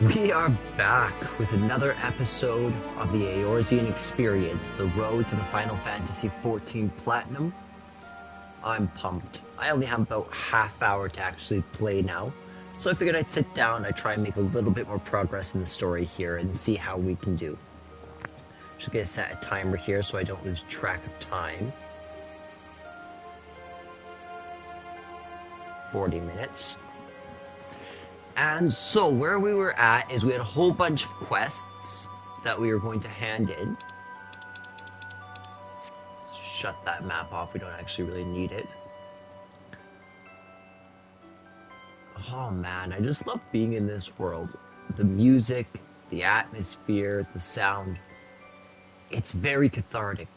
We are back with another episode of the Eorzean Experience, the road to the Final Fantasy XIV Platinum. I'm pumped. I only have about half hour to actually play now, so I figured I'd sit down and try and make a little bit more progress in the story here and see how we can do. Just gonna set a timer here so I don't lose track of time. 40 minutes. And so where we were at is we had a whole bunch of quests that we were going to hand in. Let's shut that map off, we don't actually really need it. Oh man, I just love being in this world. The music, the atmosphere, the sound. It's very cathartic.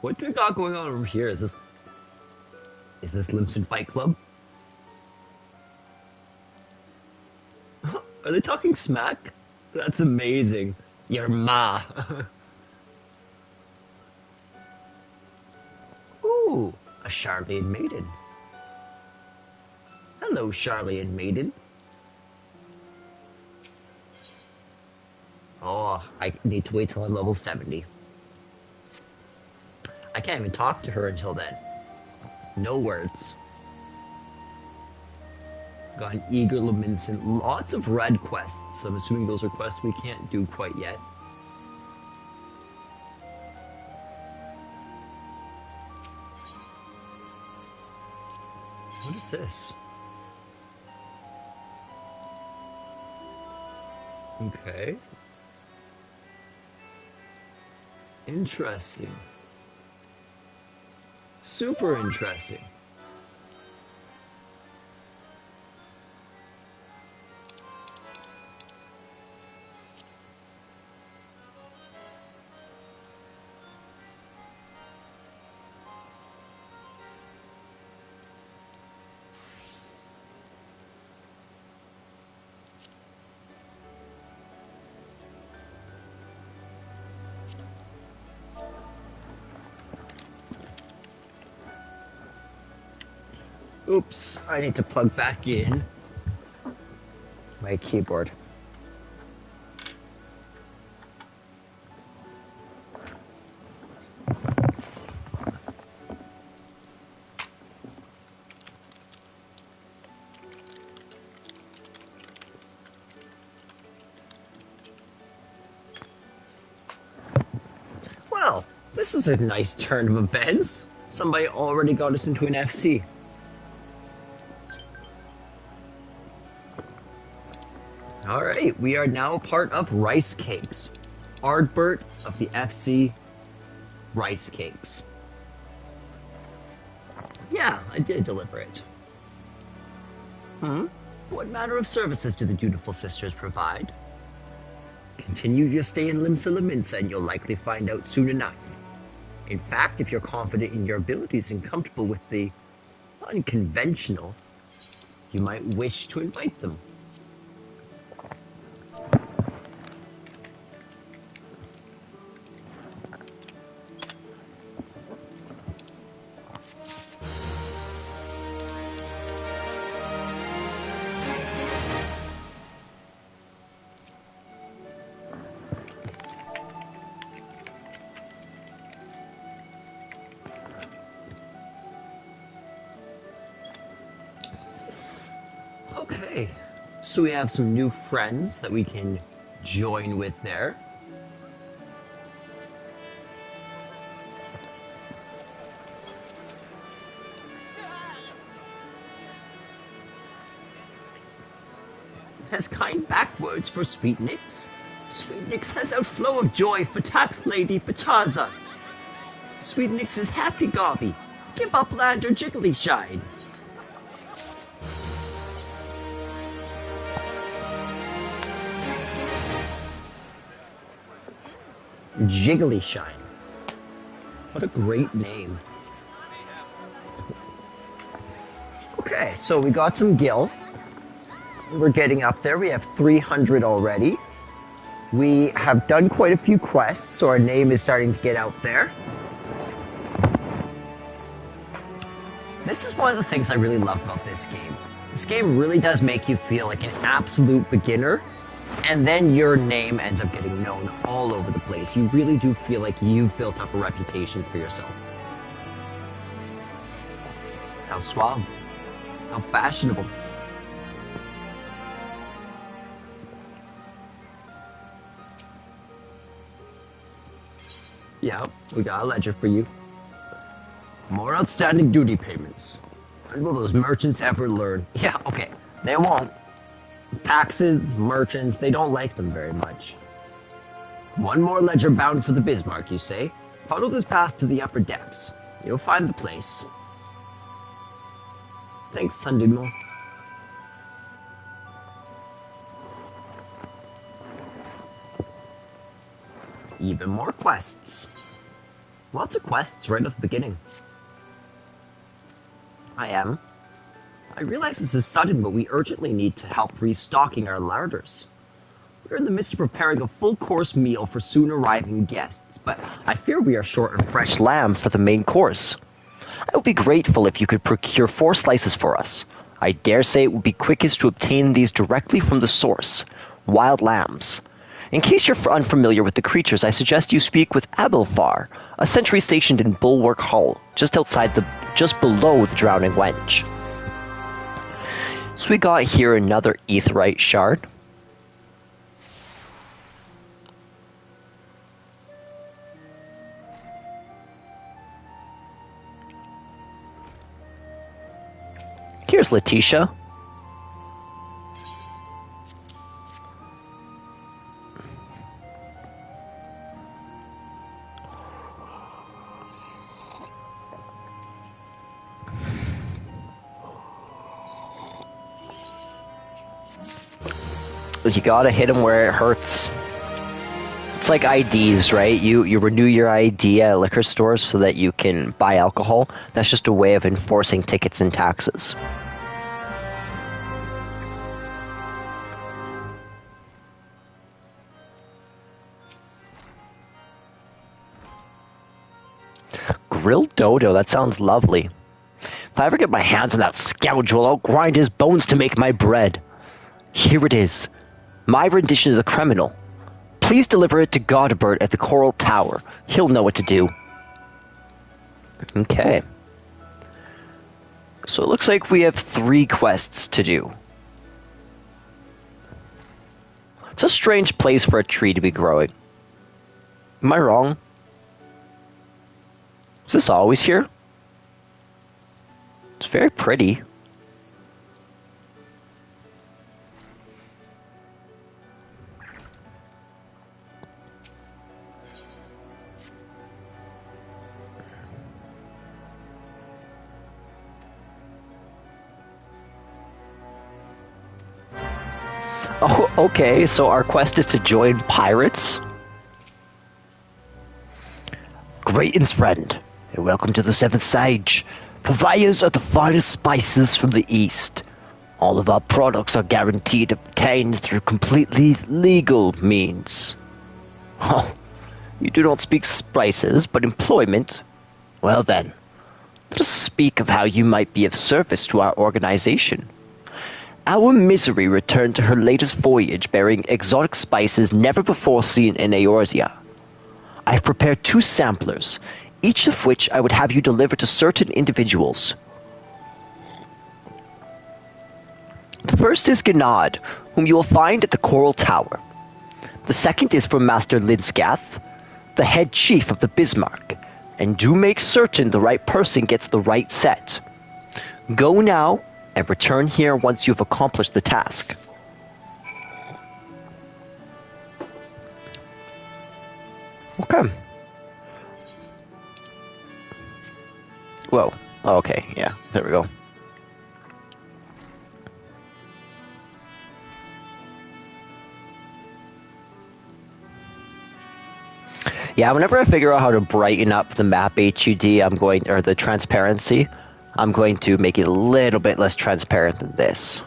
What do we got going on over here? Is this Limson Fight Club? Are they talking smack? That's amazing. Your ma. Ooh, a Charlian maiden. Hello, Charlian maiden. Oh, I need to wait till I'm level 70. I can't even talk to her until then. No words. Got an eager Lamencent. Lots of red quests. I'm assuming those are quests we can't do quite yet. What is this? Okay. Interesting. Super interesting. Oops, I need to plug back in my keyboard. Well, this is a nice turn of events. Somebody already got us into an FC. Alright, we are now a part of Rice Cakes. Ardbert of the FC Rice Cakes. Yeah, I did deliver it. What manner of services do the dutiful sisters provide? Continue your stay in Limsa Laminsa and you'll likely find out soon enough. In fact, if you're confident in your abilities and comfortable with the unconventional, you might wish to invite them. Okay, so we have some new friends that we can join with there. Has kind backwards for Sweetnix. Sweetnix has outflow of joy for tax lady Pataza. Sweetnix is happy gobby. Give up land or jiggly shine. Jiggly Shine. What a great name. Okay, so we got some gil. We're getting up there. We have 300 already. We have done quite a few quests, so our name is starting to get out there. This is one of the things I really love about this game. This game really does make you feel like an absolute beginner, and then your name ends up getting known all over the place. You really do feel like you've built up a reputation for yourself. How suave. How fashionable. Yeah, we got a ledger for you. More outstanding duty payments. When will those merchants ever learn? Yeah, okay, they won't. Taxes, merchants, they don't like them very much. One more ledger bound for the Bismarck, you say? Follow this path to the upper decks. You'll find the place. Thanks, Sundinmo. Even more quests. Lots of quests right at the beginning. I realize this is sudden, but we urgently need to help restocking our larders. We're in the midst of preparing a full-course meal for soon-arriving guests, but I fear we are short on fresh lamb for the main course. I would be grateful if you could procure 4 slices for us. I dare say it would be quickest to obtain these directly from the source, wild lambs. In case you're unfamiliar with the creatures, I suggest you speak with Abelfar, a sentry stationed in Bulwark Hull, just below the Drowning Wench. So we got here another Aetheryte shard. Here's Letitia. You gotta hit them where it hurts. It's like IDs, right? You renew your ID at liquor stores so that you can buy alcohol. That's just a way of enforcing tickets and taxes. Grilled dodo, that sounds lovely. If I ever get my hands on that scoundrel, I'll grind his bones to make my bread. Here it is. My rendition of the criminal. Please deliver it to Godbert at the Coral Tower. He'll know what to do. Okay. So it looks like we have 3 quests to do. It's a strange place for a tree to be growing. Am I wrong? Is this always here? It's very pretty. Oh, okay, so our quest is to join pirates? Greetings, friend, and welcome to the Seventh Sage, purveyors of the finest spices from the East. All of our products are guaranteed obtained through completely legal means. Oh, you do not speak spices, but employment? Well then, let us speak of how you might be of service to our organization. Our Misery returned to her latest voyage bearing exotic spices never before seen in Eorzea. I have prepared 2 samplers, each of which I would have you deliver to certain individuals. The first is Gennad, whom you will find at the Coral Tower. The second is for Master Lidsgath, the head chief of the Bismarck, and do make certain the right person gets the right set. Go now, and return here once you've accomplished the task. Okay. Whoa. Oh, okay, yeah, there we go. Yeah, whenever I figure out how to brighten up the map HUD, or the transparency, I'm going to make it a little bit less transparent than this.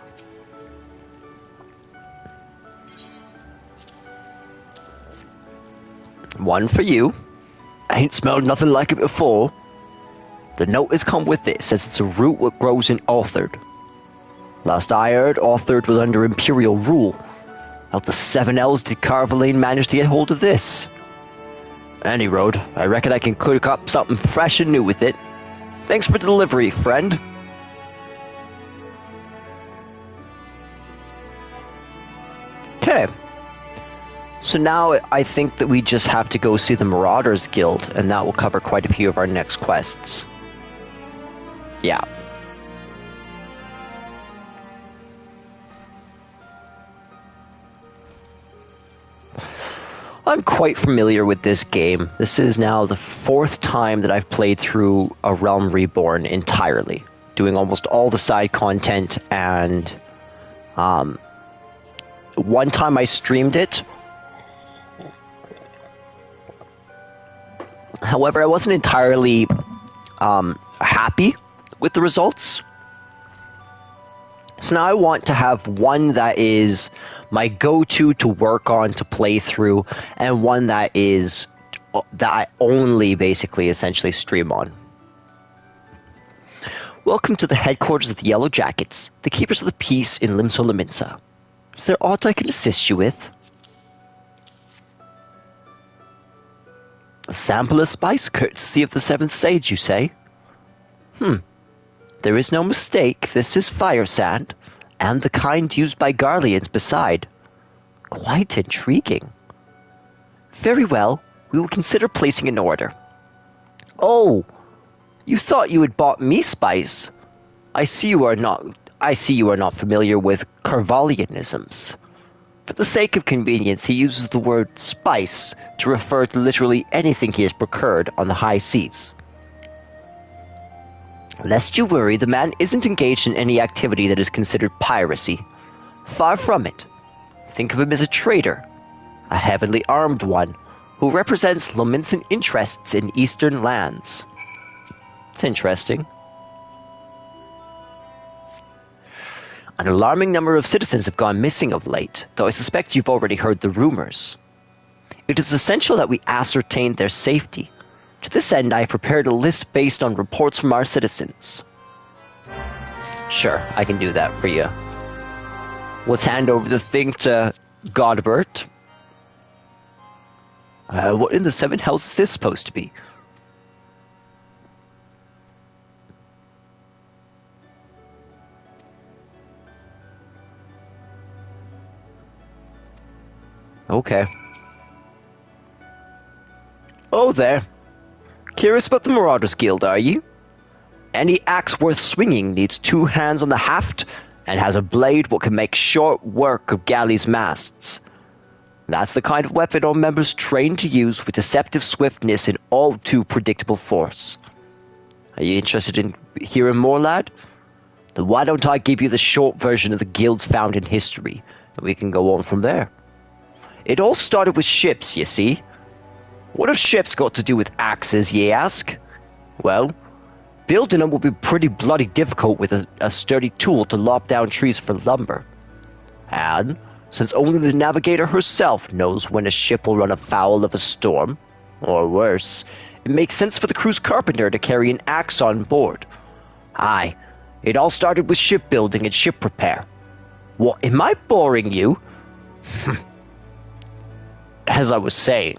One for you. I ain't smelled nothing like it before. The note has come with it. It says it's a root what grows in Orthard. Last I heard, Orthard was under Imperial rule. Out the 7 L's did Carvalane manage to get hold of this. Any road, I reckon I can cook up something fresh and new with it. Thanks for the delivery, friend. Okay. So now I think that we just have to go see the Marauders Guild, and that will cover quite a few of our next quests. Yeah. I'm quite familiar with this game. This is now the 4th time that I've played through A Realm Reborn entirely, doing almost all the side content, and one time I streamed it. However, I wasn't entirely happy with the results. So now I want to have one that is my go-to to work on, to play through, and one that I only basically essentially stream on. Welcome to the headquarters of the Yellow Jackets, the keepers of the peace in Limsa Lominsa. Is there aught I can assist you with? A sample of spice, courtesy of the 7th Sage, you say? There is no mistake, this is fire sand, and the kind used by Garleans beside. Quite intriguing. Very well, we will consider placing an order. Oh, you thought you had bought me spice. I see you are not familiar with Carvalianisms. For the sake of convenience, he uses the word spice to refer to literally anything he has procured on the high seas. Lest you worry, the man isn't engaged in any activity that is considered piracy. Far from it. Think of him as a trader, a heavily armed one, who represents Lominsan interests in eastern lands. It's interesting. An alarming number of citizens have gone missing of late, though I suspect you've already heard the rumors. It is essential that we ascertain their safety. To this end, I have prepared a list based on reports from our citizens. Sure, I can do that for you. Let's hand over the thing to Godbert. What in the 7 hells is this supposed to be? Okay. Oh there. Curious about the Marauders Guild, are you? Any axe worth swinging needs 2 hands on the haft and has a blade what can make short work of galleys' masts. That's the kind of weapon our members train to use with deceptive swiftness and all too predictable force. Are you interested in hearing more, lad? Then why don't I give you the short version of the guild's founding history, and we can go on from there. It all started with ships, you see. What have ships got to do with axes, ye ask? Well, building them will be pretty bloody difficult with a sturdy tool to lop down trees for lumber. And, since only the navigator herself knows when a ship will run afoul of a storm, or worse, it makes sense for the crew's carpenter to carry an axe on board. Aye, it all started with shipbuilding and ship repair. What, am I boring you? As I was saying,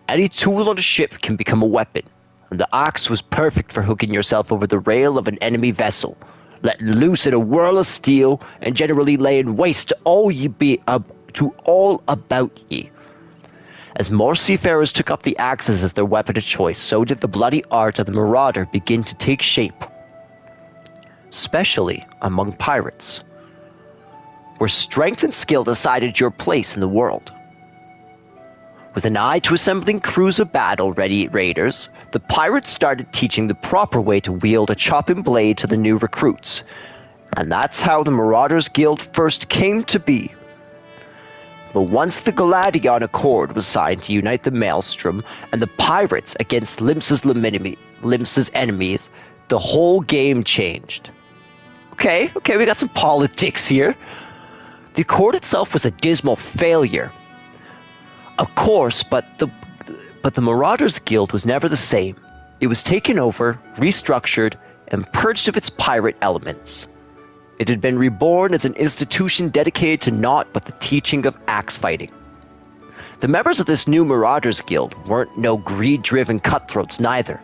any tool on a ship can become a weapon, and the axe was perfect for hooking yourself over the rail of an enemy vessel, letting loose in a whirl of steel, and generally laying waste to all about ye. As more seafarers took up the axes as their weapon of choice, so did the bloody art of the marauder begin to take shape, especially among pirates, where strength and skill decided your place in the world. With an eye to assembling crews of battle-ready raiders, the pirates started teaching the proper way to wield a chopping blade to the new recruits, and that's how the Marauders Guild first came to be. But once the Galadion Accord was signed to unite the Maelstrom and the pirates against Limsa's enemies, the whole game changed. Okay, we got some politics here. The Accord itself was a dismal failure. Of course, but the Marauders Guild was never the same. It was taken over, restructured, and purged of its pirate elements. It had been reborn as an institution dedicated to naught but the teaching of axe fighting. The members of this new Marauders Guild weren't no greed-driven cutthroats neither.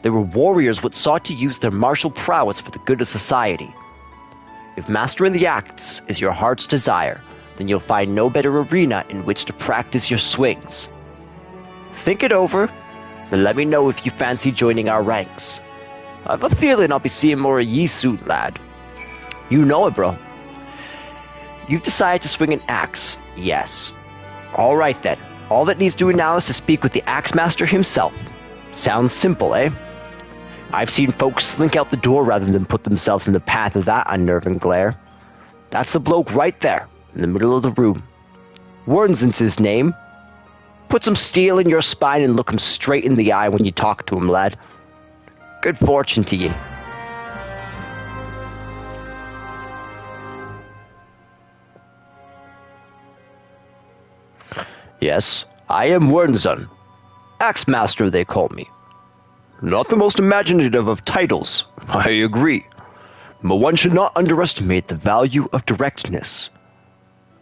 They were warriors which sought to use their martial prowess for the good of society. If mastering the axe is your heart's desire, then you'll find no better arena in which to practice your swings. Think it over, then let me know if you fancy joining our ranks. I have a feeling I'll be seeing more of ye soon, lad. You know it, bro. You've decided to swing an axe, yes. Alright then, all that needs doing now is to speak with the axe master himself. Sounds simple, eh? I've seen folks slink out the door rather than put themselves in the path of that unnerving glare. That's the bloke right there, in the middle of the room. Warden's his name. Put some steel in your spine and look him straight in the eye when you talk to him, lad. Good fortune to ye. Yes, I am Wernzun. Axe Master, they call me. Not the most imaginative of titles, I agree. But one should not underestimate the value of directness.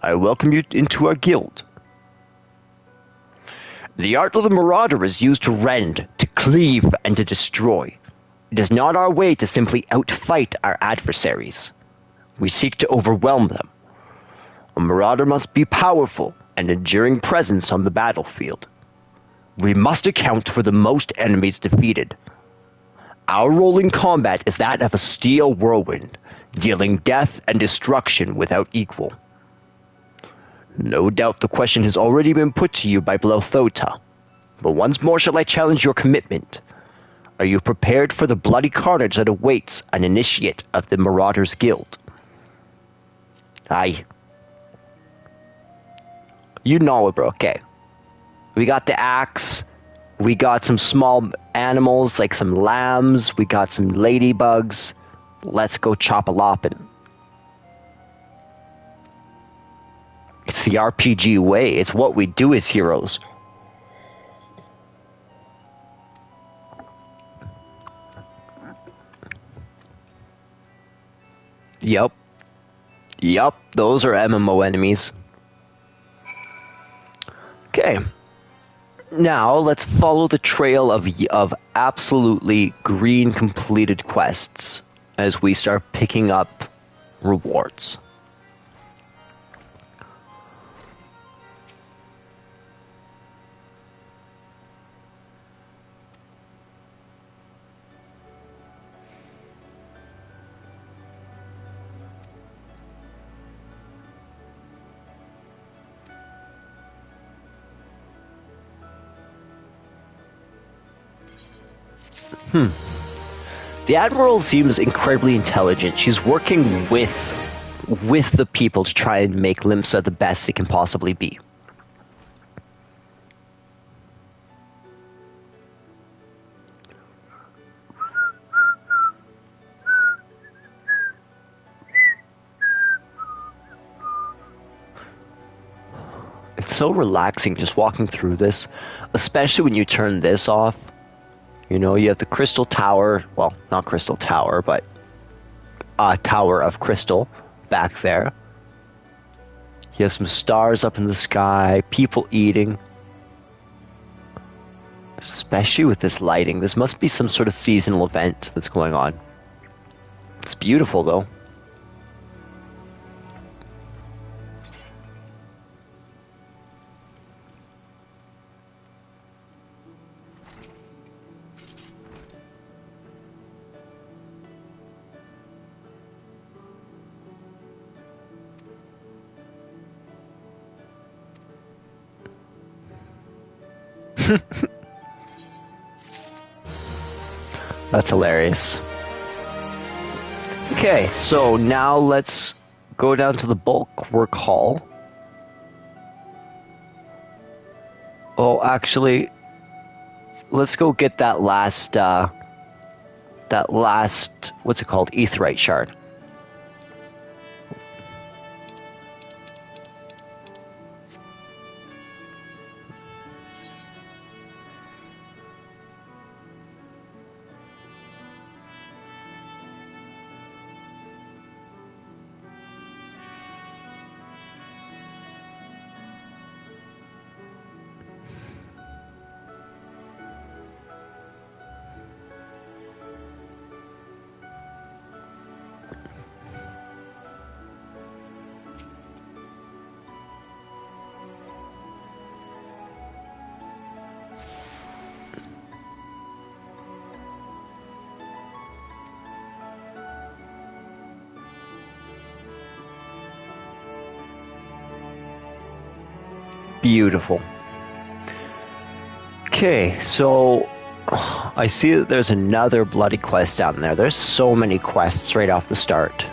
I welcome you into our guild. The art of the Marauder is used to rend, to cleave, and to destroy. It is not our way to simply outfight our adversaries. We seek to overwhelm them. A Marauder must be powerful, an enduring presence on the battlefield. We must account for the most enemies defeated. Our role in combat is that of a steel whirlwind, dealing death and destruction without equal. No doubt the question has already been put to you by Blothota, but once more shall I challenge your commitment. Are you prepared for the bloody carnage that awaits an initiate of the Marauders Guild? Aye. You know it, bro. Okay. We got the axe. We got some small animals, like some lambs. We got some ladybugs. Let's go chop-a-loppin'. It's the RPG way. It's what we do as heroes. Yup. Yup, those are MMO enemies. Okay. Now, let's follow the trail of absolutely green completed quests as we start picking up rewards. The Admiral seems incredibly intelligent. She's working with the people to try and make Limsa the best it can possibly be. It's so relaxing just walking through this, especially when you turn this off. You know, you have the Crystal Tower, well, not Crystal Tower, but Tower of Crystal back there. You have some stars up in the sky, people eating. Especially with this lighting. This must be some sort of seasonal event that's going on. It's beautiful, though. That's hilarious. Okay, so now let's go down to the bulk work hall. Oh, actually, let's go get that last, what's it called? Aetheryte shard. Beautiful. Okay, so I see that there's another bloody quest down there. There's so many quests right off the start.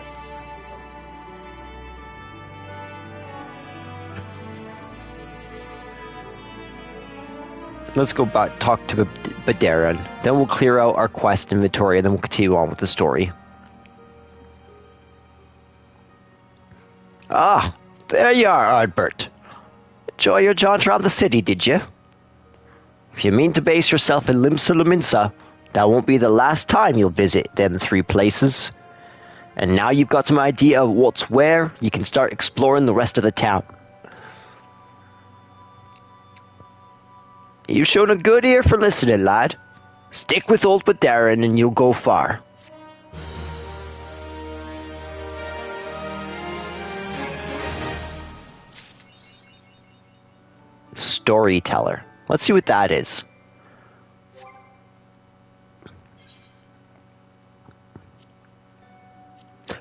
Let's go back, talk to Badaran. Then we'll clear out our quest inventory, and then we'll continue on with the story. Ah, there you are, Albert. Enjoy your jaunt around the city, did you? If you mean to base yourself in Limsa Luminsa, that won't be the last time you'll visit them 3 places. And now you've got some idea of what's where, you can start exploring the rest of the town. You've shown a good ear for listening, lad. Stick with old Badaran and you'll go far. Storyteller. Let's see what that is.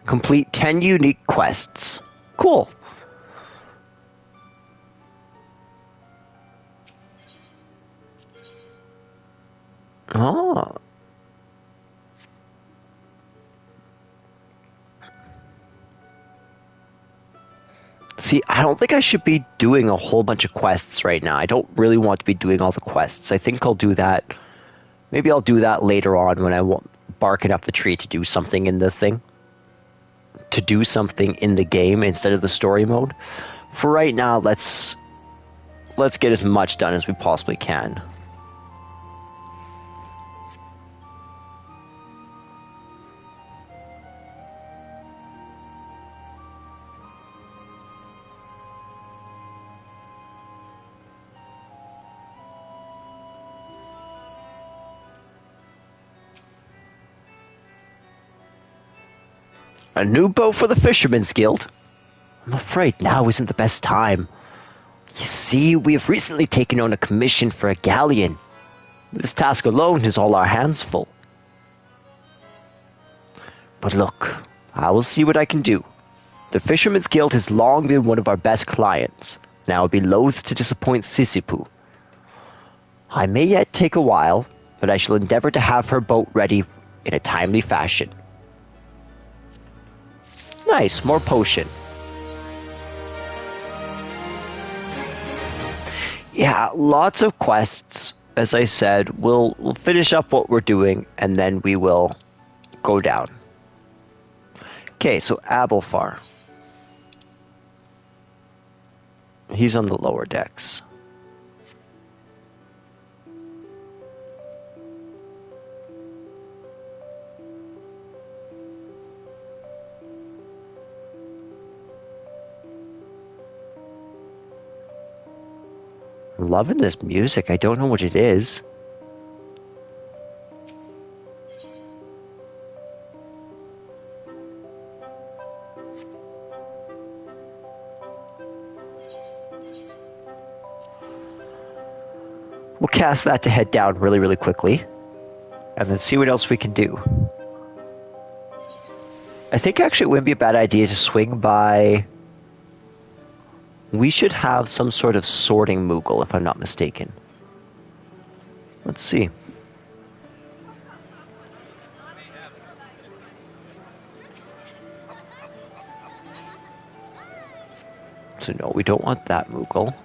Complete 10 unique quests. Cool. Oh. See, I don't think I should be doing a whole bunch of quests right now. I don't really want to be doing all the quests. I think I'll do that. Maybe I'll do that later on when I bark it up the tree to do something in the thing. To do something in the game instead of the story mode. For right now, let's get as much done as we possibly can. A new boat for the Fisherman's Guild? I'm afraid now isn't the best time. You see, we have recently taken on a commission for a galleon. This task alone is all our hands full. But look, I will see what I can do. The Fisherman's Guild has long been one of our best clients, and I would be loath to disappoint Sisipu. I may yet take a while, but I shall endeavor to have her boat ready in a timely fashion. Nice, more potion. Yeah, lots of quests. As I said, we'll finish up what we're doing, and then we will go down. Okay, so Abelfar. He's on the lower decks. I'm loving this music. I don't know what it is. We'll cast that to head down really, really quickly. And then see what else we can do. I think actually it wouldn't be a bad idea to swing by... We should have some sort of sorting Moogle, if I'm not mistaken. Let's see. So no, we don't want that Moogle.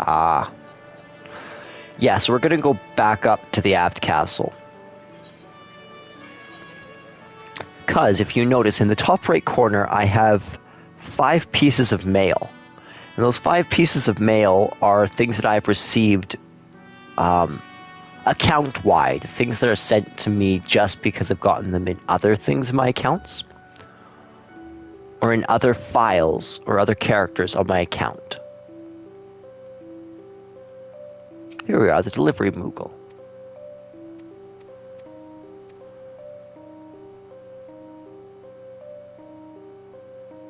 Ah. Yeah, so we're going to go back up to the aft castle. Because if you notice, in the top right corner, I have 5 pieces of mail. And those 5 pieces of mail are things that I've received account-wide. Things that are sent to me just because I've gotten them in other things in my accounts. Or in other files or other characters on my account. Here we are, the delivery Moogle.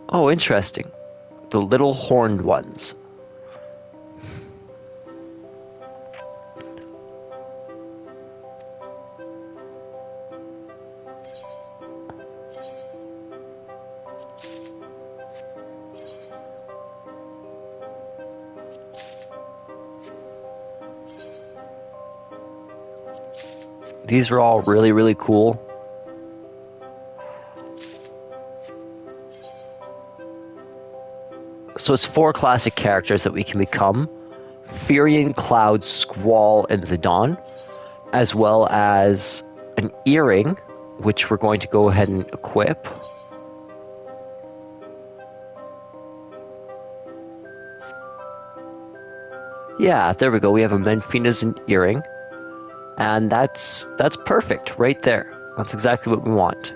Oh, interesting. The little horned ones. These are all really, really cool. So it's 4 classic characters that we can become. Furion, Cloud, Squall, and Zidane. As well as an earring, which we're going to go ahead and equip. Yeah, there we go. We have a Menphina's earring. And that's perfect right there. That's exactly what we want.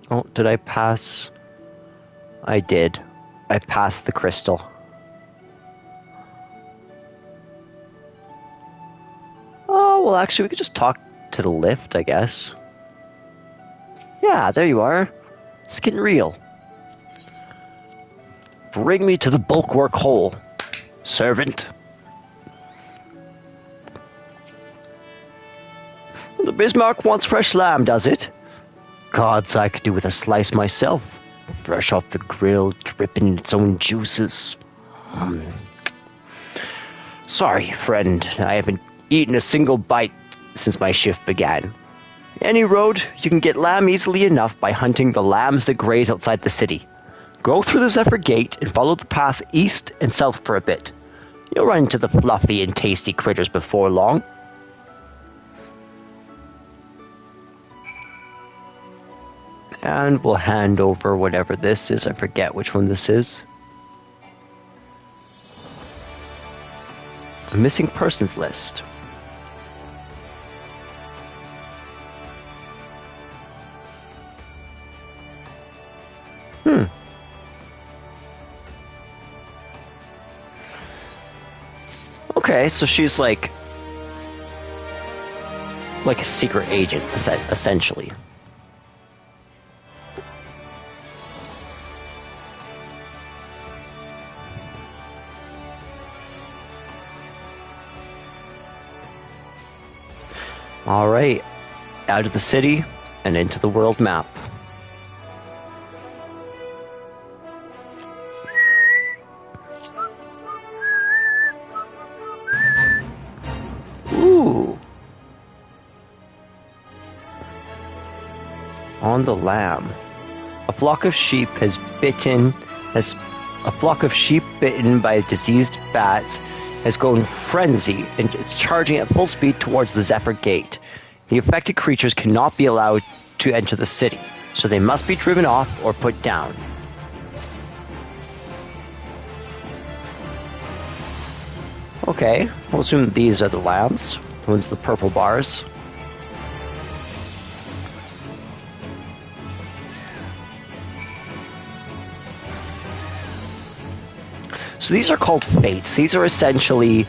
Oh, did I pass? I did. I passed the crystal. Oh, well, actually, we could just talk to the lift, I guess. Yeah, there you are. It's getting real. Bring me to the bulwark hole, servant. The Bismarck wants fresh lamb, does it? Gods, I could do with a slice myself. Fresh off the grill, dripping in its own juices. Sorry, friend, I haven't eaten a single bite since my shift began. Any road, you can get lamb easily enough by hunting the lambs that graze outside the city. Go through the Zephyr Gate and follow the path east and south for a bit. You'll run into the fluffy and tasty critters before long. And we'll hand over whatever this is. I forget which one this is. A missing persons list. Okay, so she's like a secret agent, essentially. All right, out of the city and into the world map. Ooh. On the lamb. A flock of sheep bitten by a diseased bat has gone frenzy and it's charging at full speed towards the Zephyr Gate. The affected creatures cannot be allowed to enter the city, so they must be driven off or put down. Okay, we'll assume these are the lambs. Those are the purple bars. So these are called fates. These are essentially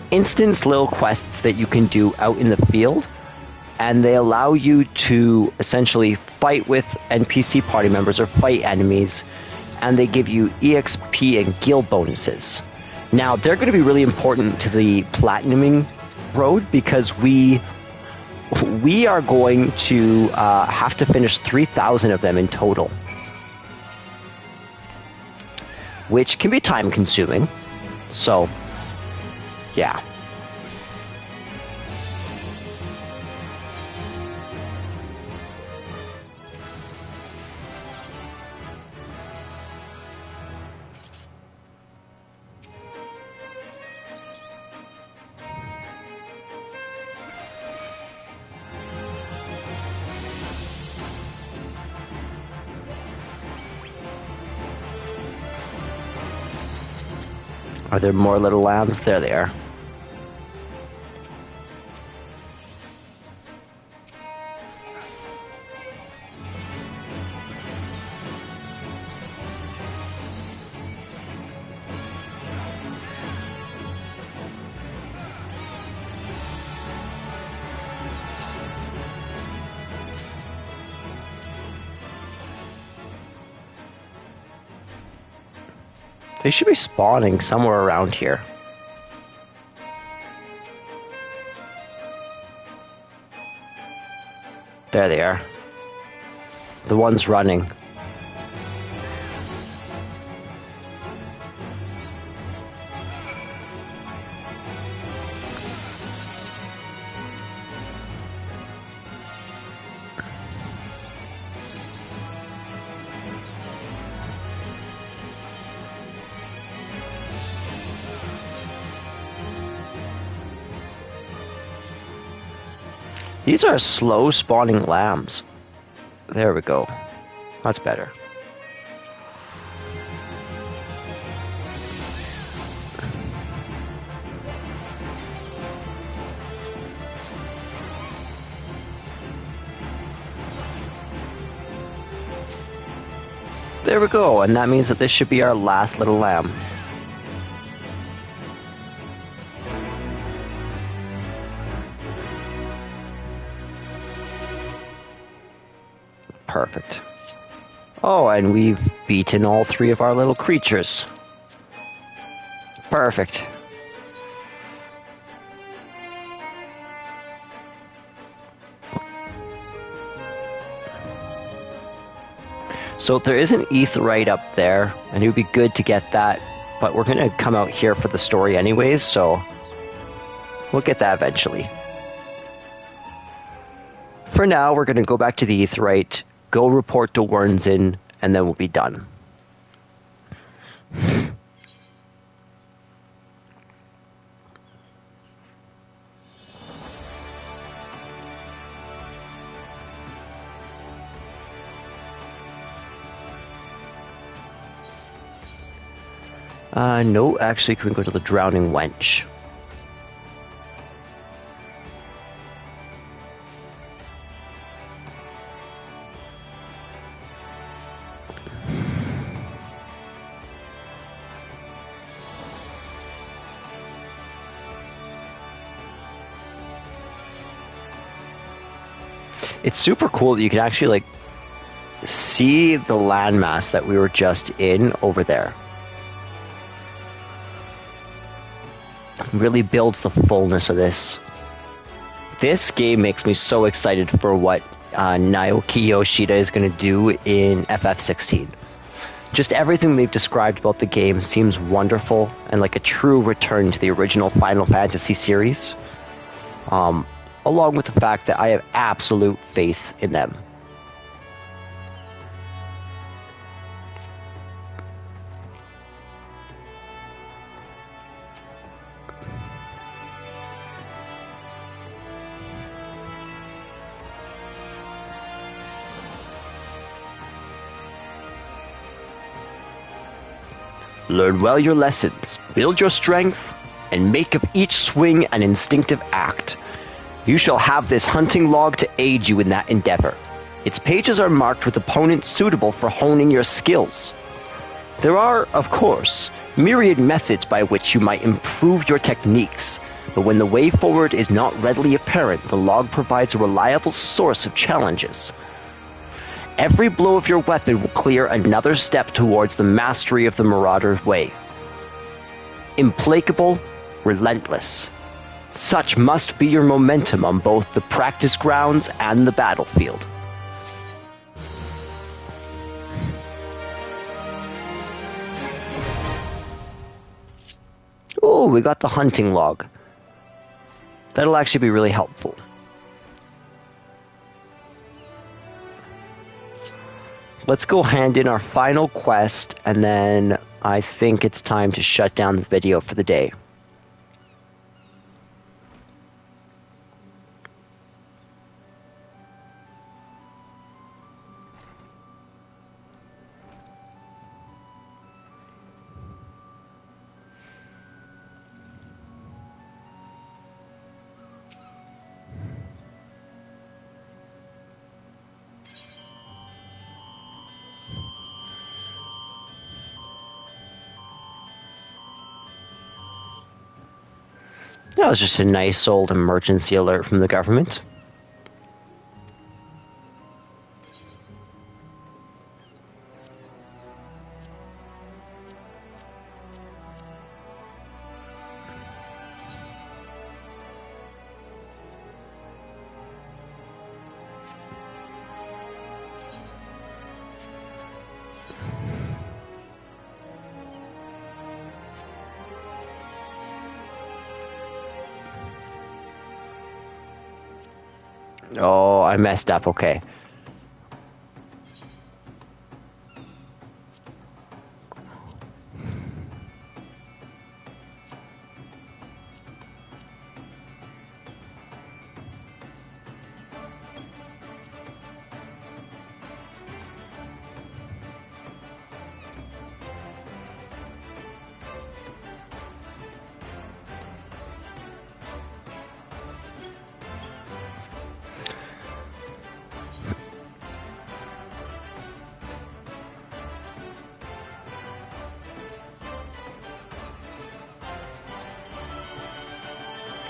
instance little quests that you can do out in the field, and they allow you to essentially fight with NPC party members or fight enemies, and they give you EXP and guild bonuses. Now, they're going to be really important to the platinuming road because we are going to have to finish 3,000 of them in total, which can be time consuming. So, yeah. Are there more little lambs? There they are. They should be spawning somewhere around here. There they are. The ones running. These are slow spawning lambs. There we go. That's better. There we go, and that means that this should be our last little lamb. Perfect. Oh, and we've beaten all 3 of our little creatures. Perfect. So there is an Aetheryte up there, and it would be good to get that, but we're going to come out here for the story anyways, so we'll get that eventually. For now, we're going to go back to the Aetheryte, go report to Wernzen, and then we'll be done. No, actually, can we go to the Drowning Wench? It's super cool that you can actually, like, see the landmass that we were just in over there. Really builds the fullness of this. This game makes me so excited for what Naoki Yoshida is going to do in FF16. Just everything they've described about the game seems wonderful and like a true return to the original Final Fantasy series. Along with the fact that I have absolute faith in them. Learn well your lessons, build your strength, and make of each swing an instinctive act. You shall have this hunting log to aid you in that endeavor. Its pages are marked with opponents suitable for honing your skills. There are, of course, myriad methods by which you might improve your techniques, but when the way forward is not readily apparent, the log provides a reliable source of challenges. Every blow of your weapon will clear another step towards the mastery of the Marauder's way. Implacable, relentless. Such must be your momentum on both the practice grounds and the battlefield. Oh, we got the hunting log. That'll actually be really helpful. Let's go hand in our final quest, and then I think it's time to shut down the video for the day. That was just a nice old emergency alert from the government. Oh, I messed up. Okay.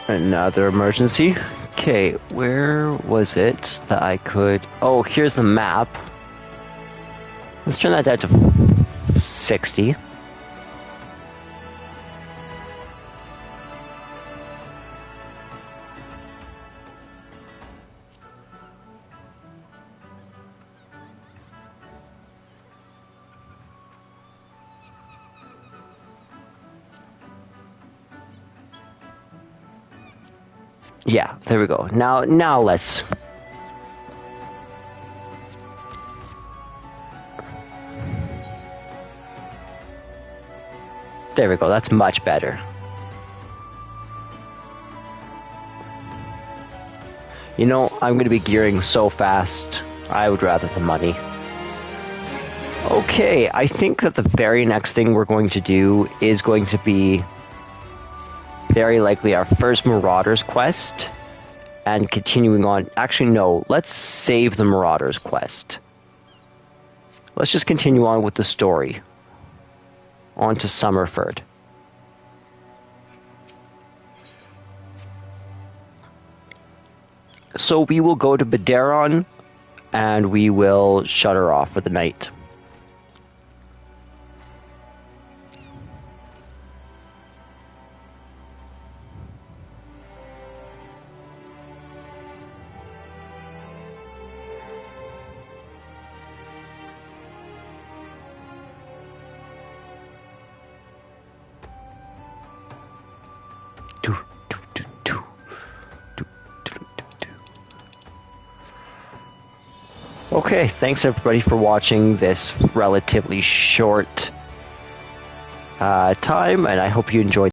Another emergency. Okay, where was it that I could... Oh, here's the map. Let's turn that down to 60. Yeah, there we go. Now let's... There we go, that's much better. You know, I'm going to be gearing so fast. I would rather the money. Okay, I think that the very next thing we're going to do is going to be very likely our first Marauders quest. And continuing on... Actually, no, let's save the Marauders quest. Let's just continue on with the story. On to Summerford. So we will go to Baderon, and we will shut her off for the night. Okay, thanks everybody for watching this relatively short time, and I hope you enjoyed